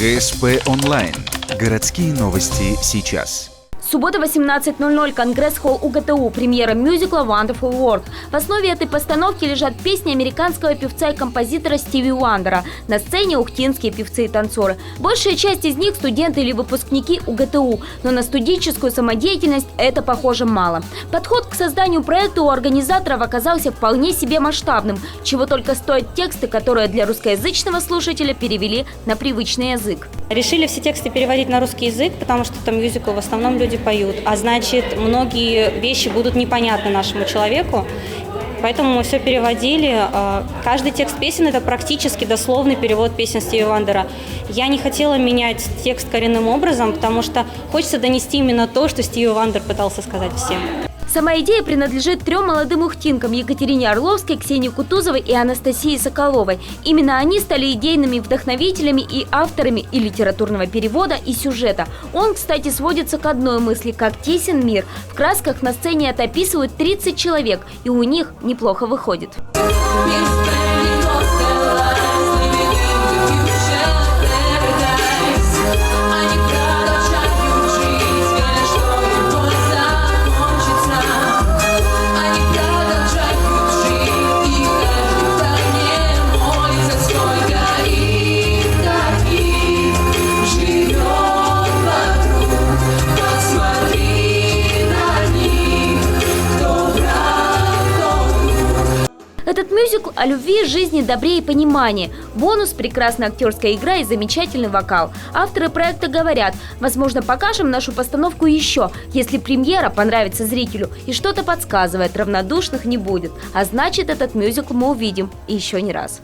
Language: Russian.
ГСП онлайн. Городские новости сейчас. Суббота, 18:00, Конгресс-холл УГТУ, премьера мюзикла «Wonderful World». В основе этой постановки лежат песни американского певца и композитора Стиви Уандера. На сцене ухтинские певцы и танцоры. Большая часть из них – студенты или выпускники УГТУ, но на студенческую самодеятельность это, похоже, мало. Подход к созданию проекта у организаторов оказался вполне себе масштабным, чего только стоят тексты, которые для русскоязычного слушателя перевели на привычный язык. Решили все тексты переводить на русский язык, потому что там мюзикл в основном люди поют, а значит, многие вещи будут непонятны нашему человеку, поэтому мы все переводили. Каждый текст песен – это практически дословный перевод песен Стиви Уандера. Я не хотела менять текст коренным образом, потому что хочется донести именно то, что Стиви Уандер пытался сказать всем. Сама идея принадлежит 3 молодым ухтинкам – Екатерине Орловской, Ксении Кутузовой и Анастасии Соколовой. Именно они стали идейными вдохновителями и авторами и литературного перевода, и сюжета. Он, кстати, сводится к одной мысли – как тесен мир. В красках на сцене это описывают 30 человек, и у них неплохо выходит. Этот мюзикл о любви, жизни, добре и понимании. Бонус – прекрасная актерская игра и замечательный вокал. Авторы проекта говорят, возможно, покажем нашу постановку еще, если премьера понравится зрителю, и что-то подсказывает, равнодушных не будет. А значит, этот мюзикл мы увидим и еще не раз.